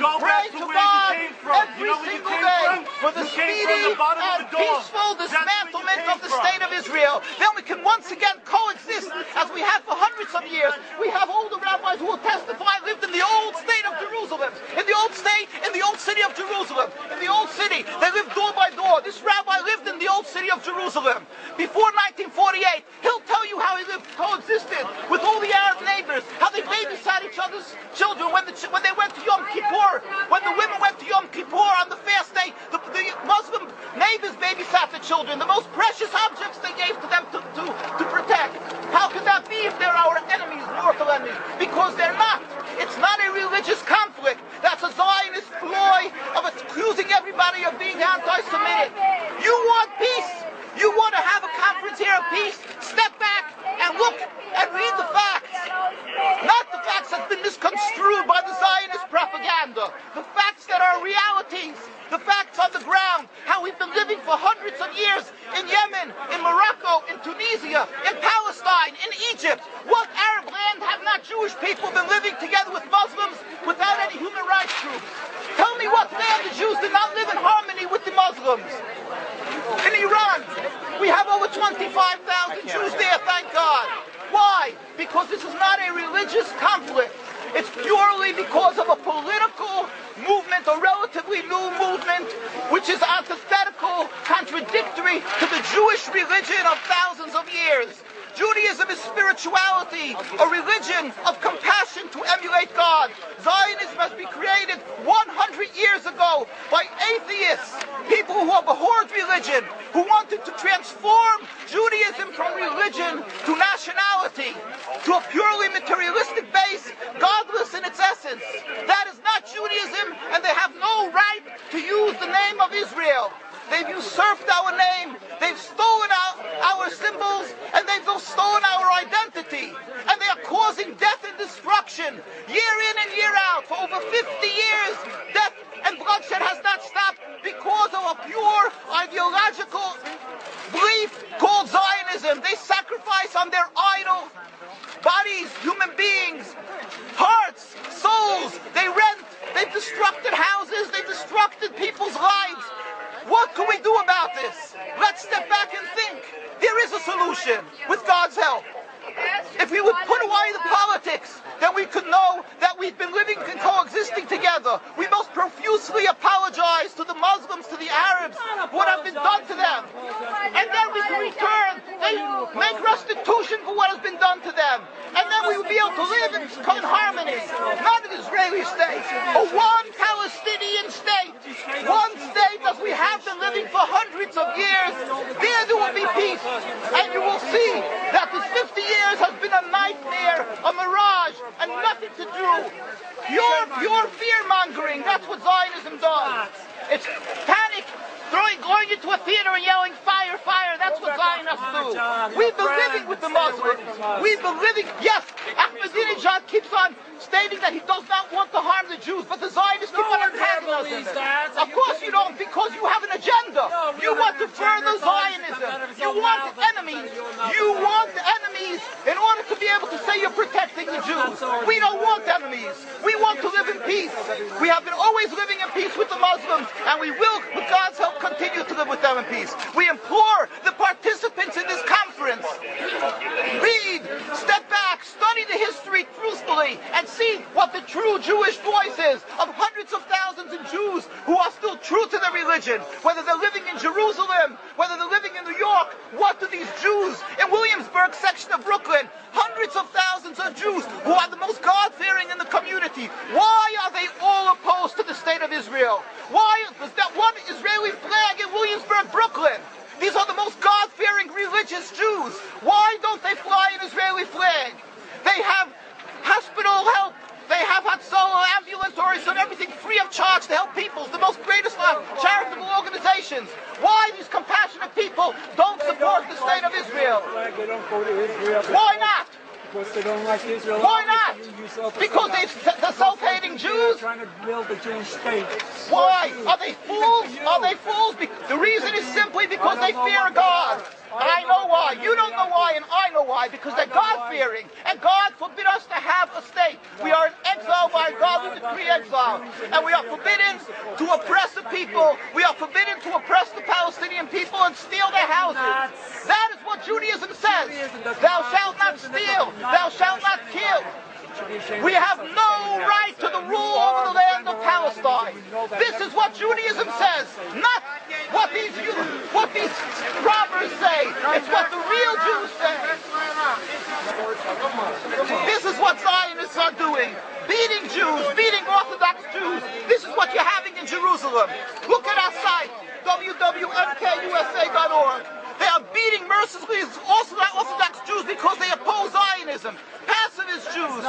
pray to God every single day for the speedy and peaceful dismantlement of the state of Israel. Then we can once again coexist as we have for hundreds of years. We have older rabbis who will testify lived in the old state of Jerusalem, in the old state, in the old city of Jerusalem, in the old city. They lived door by door. This rabbi lived in the old city of Jerusalem before 1948. He'll tell you how he lived, coexisted with all the Arab neighbors, how they babysat each other's children when they went to Yom Kippur, when the women went to Yom Kippur on the fast day, the Muslim neighbors babysat the children, the most precious objects they gave to them to protect. How could that be if they're our enemies, mortal enemies? Because they're not. It's not a religious conflict. That's a Zionist ploy of accusing everybody of being anti-Semitic. You want peace? You want to have a conference here of peace? Step back and look and read the facts. Not the facts that's been misconstrued by the Zionist propaganda. The facts that are realities. The facts on the ground. How we've been living for hundreds of years in Yemen, in Morocco, in Tunisia, in Palestine, in Egypt. What Arab land have not Jewish people been living together with Muslims without any human rights groups? Tell me what land the Jews did not live in harmony with the Muslims. In Iran, we have over 25,000 Jews there, thank God. Why? Because this is not a religious conflict. It's purely because of a political movement, a relatively new movement, which is antithetical, contradictory to the Jewish religion of thousands of years. Judaism is spirituality, a religion of compassion to emulate God. Zionism has been created 100 years ago by atheists, people who abhorred religion, who wanted to transform Judaism from religion to nationality, to a purely materialistic base, godless in its essence. That is not Judaism, and they have no right to use the name of Israel. They've usurped our name, they've stolen our symbols, and they've stolen our identity. And they are causing death and destruction, year in and year out. For over 50 years, death and bloodshed has not stopped because of a pure ideological belief called Zionism. They sacrifice on their idol bodies, human beings, hearts, souls. They rent, they've destructed houses, they've destructed people's lives. What can we do about this? Let's step back and think. There is a solution with God's help. If we would put away the politics, then we could know that we've been living and coexisting together. We most profusely apologize to the Muslims, to the Arabs, what has been done to them. And then we can return, they make restitution for what has been done to them. And then we will be able to live in harmony. Not an Israeli state, a one Palestinian state. One state as we have been living for hundreds of years. There will be peace. And you will see that this 50 years has been a nightmare, a mirage, and nothing to do. Pure fear-mongering, that's what Zionism does. It's panic, going into a theater and yelling, fire, fire, that's what Zionists do. We've been living with the Muslims. We've been living, yes, Ahmadinejad keeps on stating that he does not want to harm the Jews, but the Zionists keep on antagonizing it. Of course you don't, because you have an agenda. You want to further Zionism. You want enemies. You want enemies in order to be able to say you're protecting the Jews. We don't want enemies. We want to live in peace. We have been always living in peace with the Muslims, and we will, with God's help, continue to live with them in peace. We implore the participants in this conference, read, step back, study the history truthfully, and see what the true Jewish voice is of hundreds of thousands of Jews who are still true to their religion, whether they're living in Jerusalem, whether they're living in New York. What do these Jews in Williamsburg section of Brooklyn, hundreds of thousands of Jews who are the most God-fearing in the community, why are they all opposed to the state of Israel? Why is that one Israeli flag in Williamsburg, Brooklyn? These are the most God-fearing religious Jews. Why don't they fly an Israeli flag? They have hospital help. They have Hatzalah, ambulatories, and everything free of charge to help people. The most greatest charitable organizations. Why these compassionate people don't support the state of Israel? Why not? Because they don't like Israel. Why not? Because they're self-hating Jews? They're trying to build a Jewish state. Why? Are they fools? Are they fools? The reason is simply because they fear God. I know why. You don't know why, and I know why. Because they're God-fearing. And God forbid us to have a state. We are in exile by God. We decree exile. And we are forbidden to oppress the people. We are forbidden to oppress the Palestinian people and steal their houses. That is what Judaism says. Thou shalt not steal. Thou shalt not kill. We have no right to the rule over the land of Palestine. This is what Judaism says, not what these robbers say. It's what the real Jews say. This is what Zionists are doing. Beating Jews, beating Orthodox Jews. This is what you're having in Jerusalem. Look at our site, www.mkusa.org. They are beating mercilessly Orthodox Jews because they oppose Zionism. Pacifist Jews.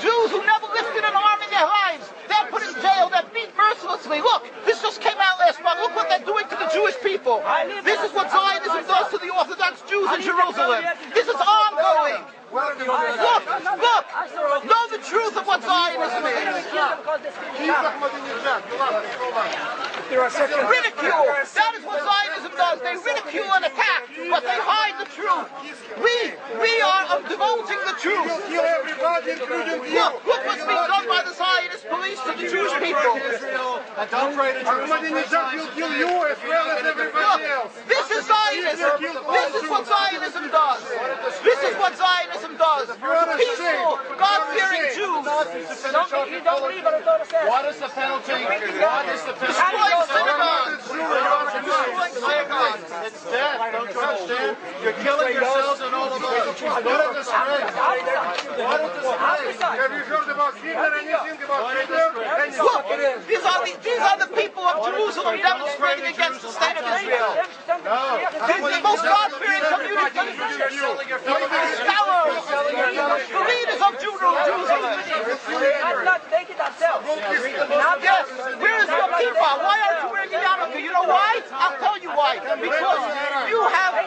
Jews who never lifted an arm in their lives. They're put in jail. They're beat mercilessly. Look, this just came out last month. Look what they're doing to the Jewish people. This is what Zionism does to the Orthodox Jews in Jerusalem. This is ongoing. Look, know the truth of what Zionism is. Ridicule. That is what Zionism does. They ridicule and attack, but they hide the truth. We are divulging the truth. Look what's being done by the Zionist police to the Jewish people. Ahmadinejad will kill you as well as everybody else. This is Zionism. This is what Zionism does. This is what Zionism does. Peaceful, God-fearing Jews. What is the penalty? Destroying synagogues. Destroying synagogues. It's death. Don't you understand? You're killing yourselves and all of us. What a disgrace. What a disgrace. Have you heard about Hitler? Anything about Hitler? Look, these are the people of Jerusalem demonstrating against the state of Israel. This is the most God-fearing community. Scholars, the leaders of Jerusalem. Yes, where is your kippah? Why aren't you wearing the yarmulke? You know why? I'll tell you why. Because you have a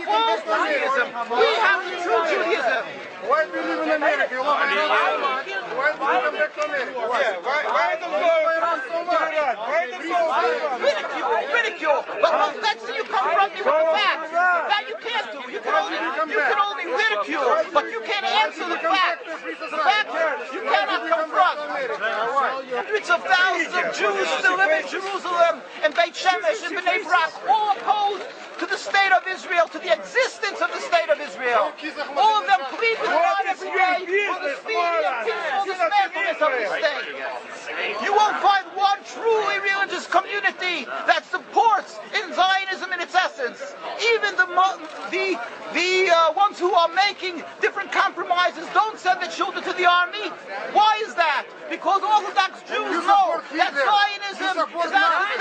false Judaism. We have the true Judaism. Why do you live in America? You love America? Why do you come back to America? Why the Ridicule. But let's see you confront me with the facts. That you can't do. You can only ridicule, but you can't answer the facts. The facts you cannot confront. Hundreds of thousands of Jews still live in Jerusalem and Beit Shemesh and Bnei Brak, all opposed to the state of Israel, to the existence of the state of Israel. All of them plead with God every day for the speedy and peaceful dismantlement of the state. You won't find one truly religious community that supports in Zionism in its essence. Even the ones who are making different compromises don't send their children to the army. Why is that? Because Orthodox Jews know that Zionism is out